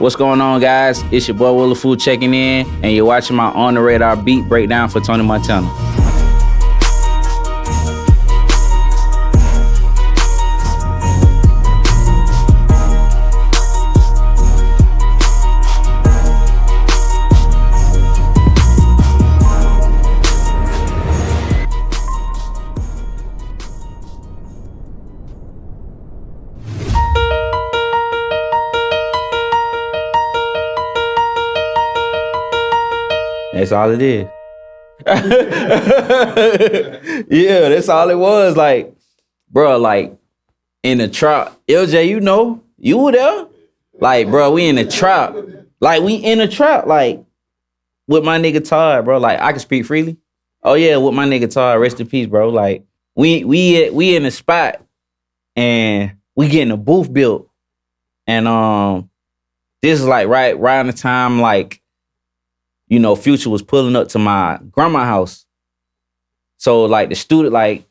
What's going on, guys? It's your boy Willa Food checking in, and you're watching my On the Radar beat breakdown for Tony Montana. That's all it is. Yeah, that's all it was. Like, bro, like in the trap. LJ, you were there. Like, bro, we in the trap. Like, we in the trap. Like, with my nigga Todd, bro. Like, I can speak freely. Oh yeah, with my nigga Todd. Rest in peace, bro. Like, we in the spot, and we getting a booth built, and this is like right around the time like. Future was pulling up to my grandma's house. So like the studio, like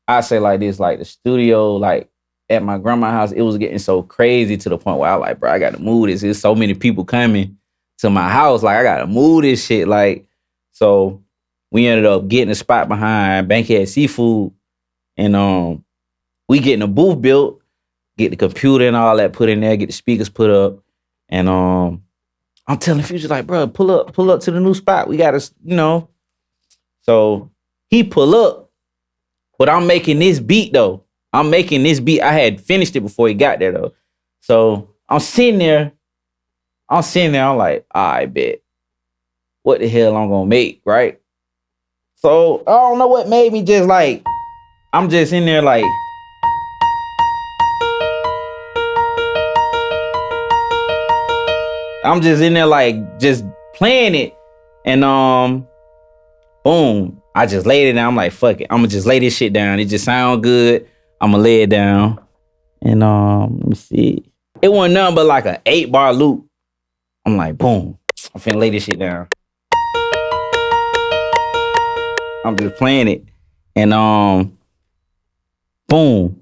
I say like this, like the studio, like at my grandma's house, it was getting so crazy to the point where I like, bro, I gotta move this. There's so many people coming to my house. Like I gotta move this shit. Like, so we ended up getting a spot behind Bankhead Seafood, and we getting a booth built, get the computer and all that put in there, get the speakers put up, and I'm telling Future, like, bro, pull up to the new spot. We gotta, So he pull up, but I'm making this beat though. I had finished it before he got there though. So I'm sitting there, I'm like, I bet. What the hell I'm gonna make, right? So I don't know what made me just like, I'm just in there like, I'm just in there like just playing it, and boom, I just laid it down. I'm like, fuck it, I'm gonna just lay this shit down. It just sound good. I'm gonna lay it down, and let me see. It wasn't nothing but like an 8-bar loop. I'm like, boom, I'm finna lay this shit down. I'm just playing it, and boom,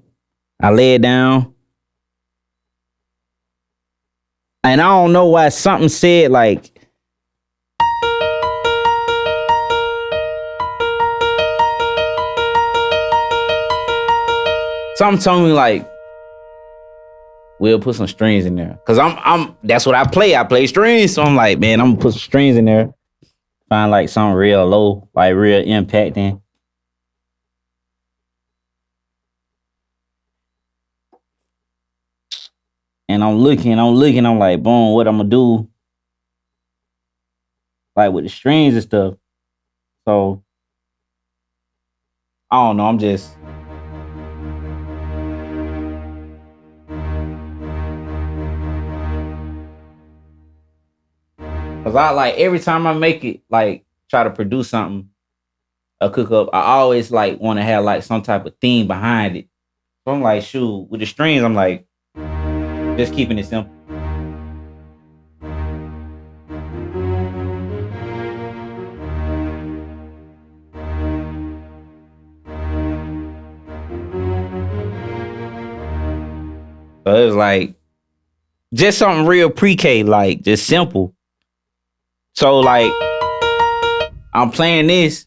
I lay it down. And I don't know why something said like, something told me like, we'll put some strings in there. Cause I'm that's what I play strings. So I'm like, man, I'm gonna put some strings in there. Find like something real low, like real impacting. And I'm looking, I'm like, boom, what I'm gonna do? Like with the strings and stuff. So, I don't know, I'm just. Cause I like, every time I make it, like try to produce something, a cook up, I always like wanna have like some type of theme behind it. So I'm like, shoot, with the strings, I'm like, just keeping it simple. So it was like, just something real pre-K, like just simple. So like, I'm playing this,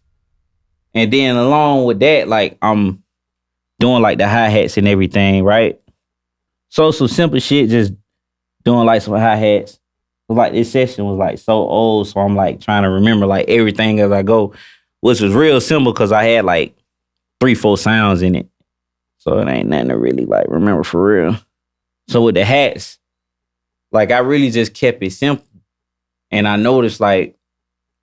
and then along with that, like I'm doing like the hi-hats and everything, right? So some simple shit, just doing like some hi-hats. Like this session was like so old, so I'm like trying to remember like everything as I go, which was real simple because I had like 3-4 sounds in it. So it ain't nothing to really like remember for real. So with the hats, like I really just kept it simple. And I noticed like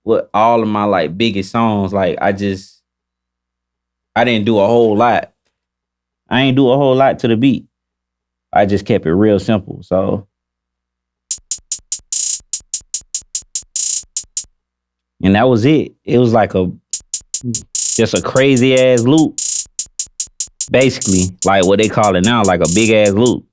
with all of my like biggest songs, like I didn't do a whole lot. I ain't do a whole lot to the beat. I just kept it real simple. So, and that was it. It was like just a crazy ass loop. Basically, like what they call it now, like a big ass loop.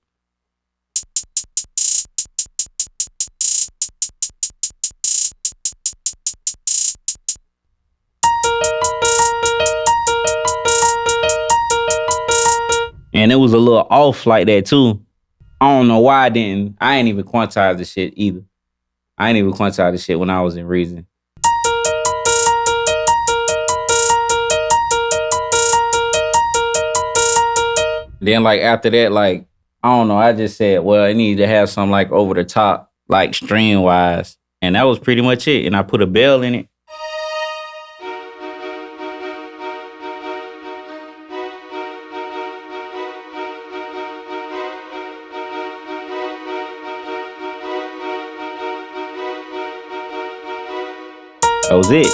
And it was a little off like that too. I don't know why I didn't. I ain't even quantize the shit either. I ain't even quantize the shit when I was in Reason. Then like after that, like I don't know, I just said, well, I need to have some like over the top, like stream wise. And that was pretty much it. And I put a bell in it. That was it.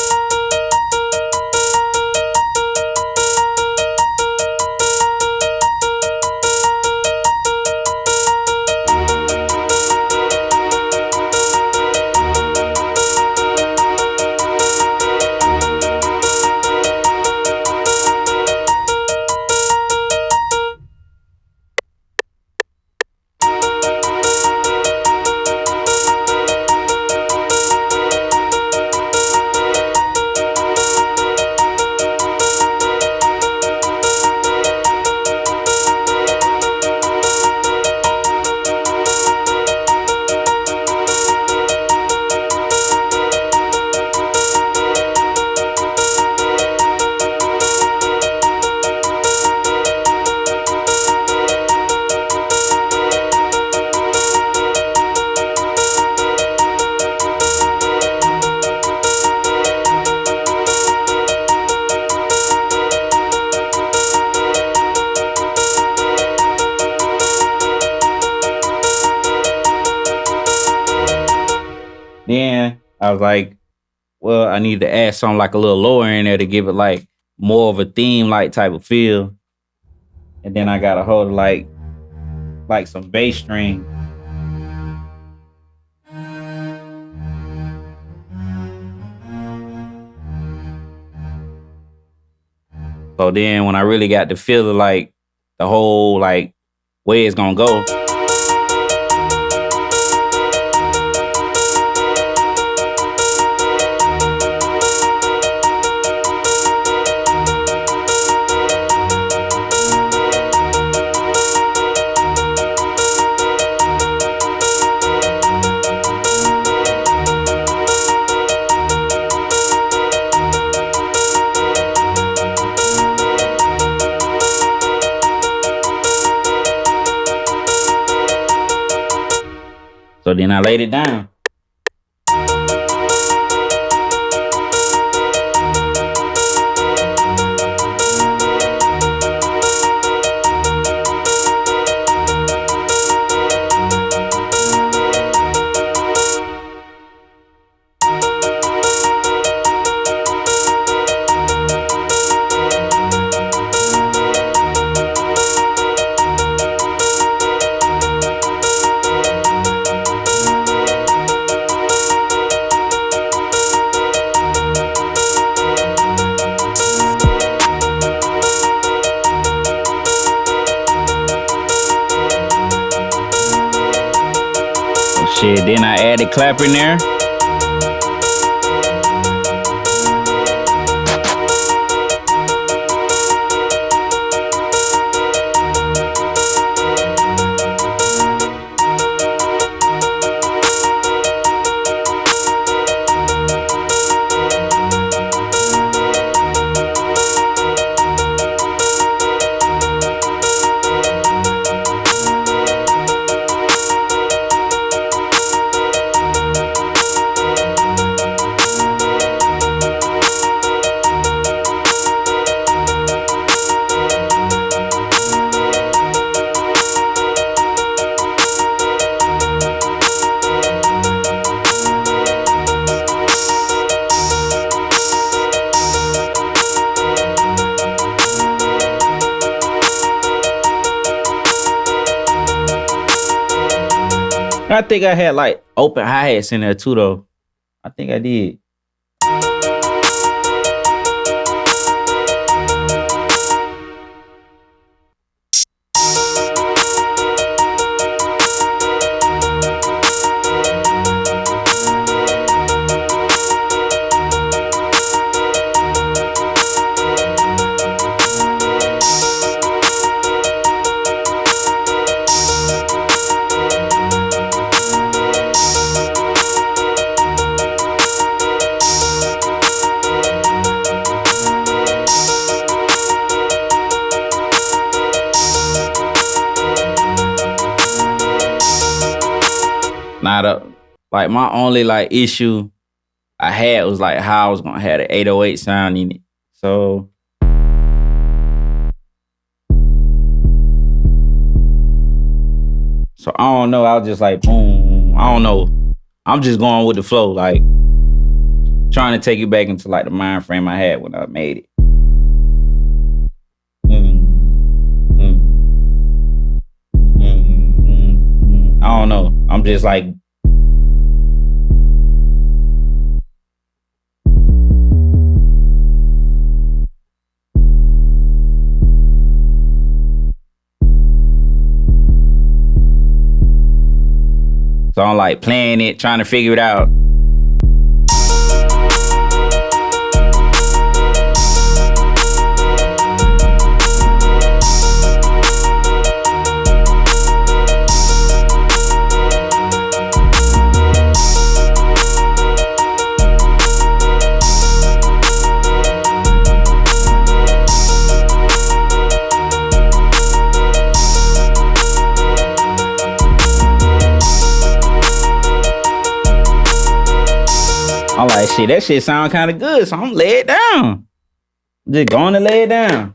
Then I was like, well, I need to add something like a little lower in there to give it like more of a theme like type of feel. And then I got a hold of like some bass string. So then when I really got to feel of like the whole like way it's gonna go. So then I laid it down. Shit, then I added clap in there. I think I had like open hi-hats in there too though. I think I did. Not up. Like my only like issue I had was like how I was gonna have the 808 sound in it. So I don't know. I was just like boom. I don't know. I'm just going with the flow, like trying to take you back into like the mind frame I had when I made it. Mm, mm, I don't know. I'm just like so I'm like playing it, trying to figure it out. I'm like, shit, that shit sound kind of good, so I'm lay it down. Just going to lay it down.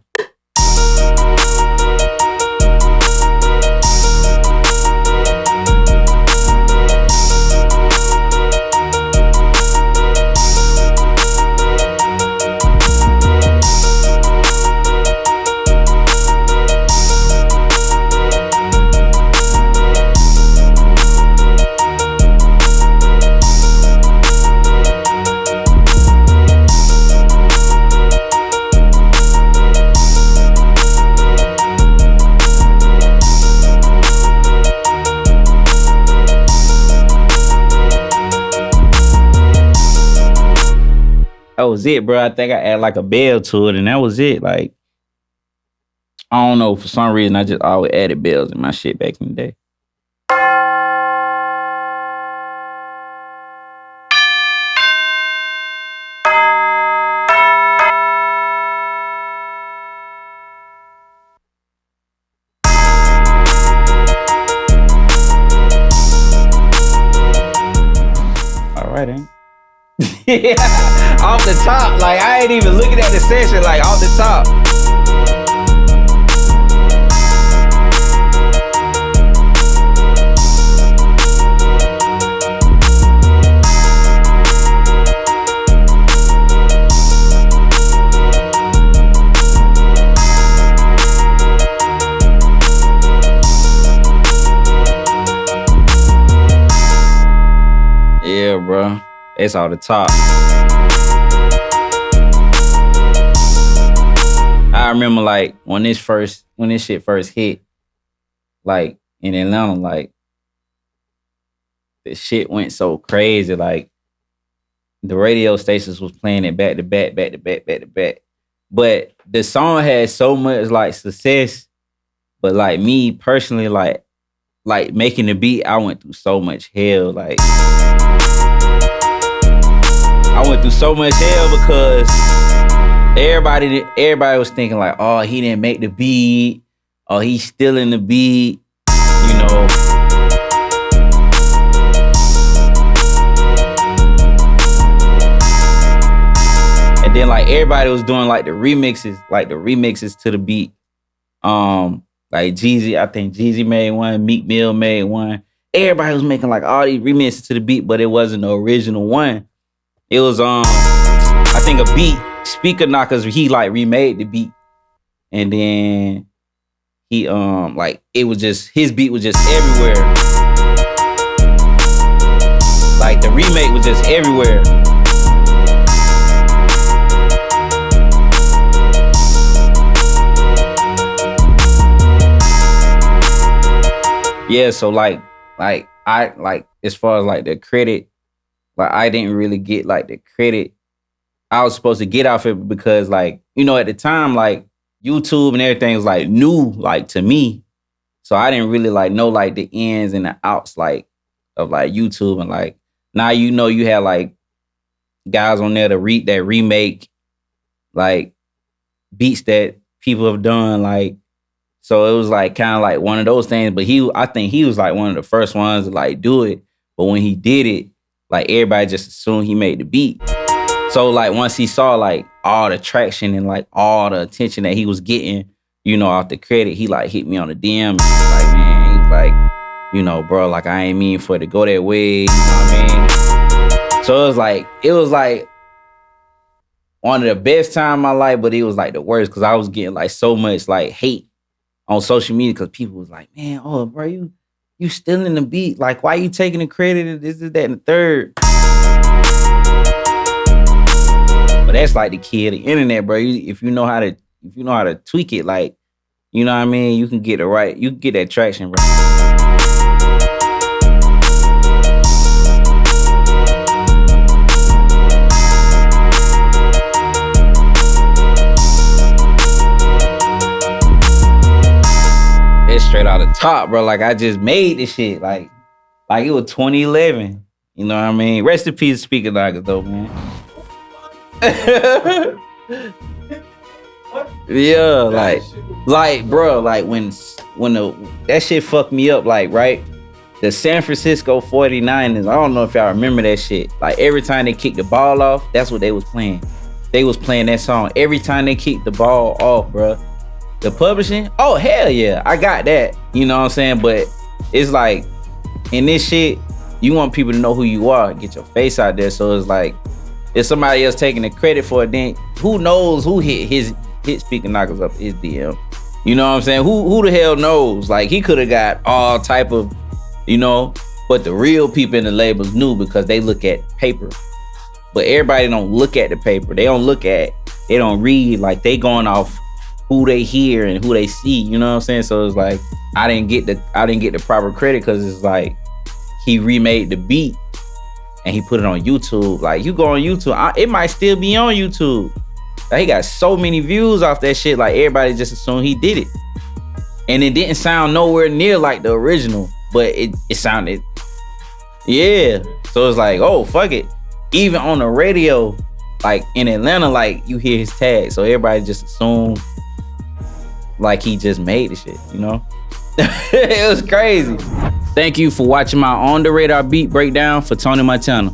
That was it, bro. I think I added like a bell to it, and that was it. Like, I don't know. For some reason, I just always added bells in my shit back in the day. All right, ain't yeah, off the top. Like, I ain't even looking at the session. Like, off the top. Yeah, bro. It's all the top. I remember like when this shit first hit, like in Atlanta, like the shit went so crazy. Like the radio stations was playing it back to back, back to back, back to back. But the song had so much like success. But like me personally, like making the beat, I went through so much hell. Like I went through so much hell because everybody was thinking like, oh, he didn't make the beat, or he's stealing the beat, you know. And then like everybody was doing like the remixes to the beat. Like Jeezy, I think Jeezy made one, Meek Mill made one. Everybody was making like all these remixes to the beat, but it wasn't the original one. It was I think a beat, Speaker Knockers, he like remade the beat. And then he like it was just his beat was just everywhere. Like the remake was just everywhere. Yeah, so like I like as far as like the credit, like I didn't really get like the credit I was supposed to get off it because like, you know, at the time, like YouTube and everything was like new, like to me. So I didn't really like know like the ins and the outs like of like YouTube, and like now you know you have like guys on there to remake like beats that people have done, like so it was like kind of like one of those things. But I think he was like one of the first ones to like do it. But when he did it, like everybody just assumed he made the beat. So like once he saw like all the traction and like all the attention that he was getting, you know, off the credit, he like hit me on the DM. And he was like, man, he was like, you know, bro, like I ain't mean for it to go that way. You know what I mean? So it was like one of the best time of my life, but it was like the worst because I was getting like so much like hate on social media because people was like, man, oh, bro, you stealing the beat. Like, why you taking the credit of this, that, and the third? But that's like the key of the internet, bro. If you know how to tweak it, like, you know what I mean, you can get that traction, bro. It's straight out the top, bro. Like I just made this shit. Like it was 2011. You know what I mean? Rest in peace, Speaker Knockers, though, man. Yeah, like, bro, like when that shit fucked me up, like, right? The San Francisco 49ers, I don't know if y'all remember that shit. Like every time they kicked the ball off, that's what they was playing. They was playing that song every time they kicked the ball off, bro. The publishing, oh hell yeah, I got that. You know what I'm saying? But it's like in this shit, you want people to know who you are, get your face out there. So it's like if somebody else taking the credit for it, then who knows who hit Speaker Knockers up his DM? You know what I'm saying? Who the hell knows? Like he could have got all type of, you know, but the real people in the labels knew because they look at paper. But everybody don't look at the paper. They don't read, like they going off who they hear and who they see, you know what I'm saying? So it's like I didn't get the proper credit because it's like he remade the beat and he put it on YouTube. Like you go on YouTube, it might still be on YouTube. Like, he got so many views off that shit. Like everybody just assumed he did it, and it didn't sound nowhere near like the original, but it sounded, yeah. So it's like, oh fuck it. Even on the radio, like in Atlanta, like you hear his tag, so everybody just assumed like he just made the shit, you know? It was crazy. Thank you for watching my On The Radar beat breakdown for Tony Montana.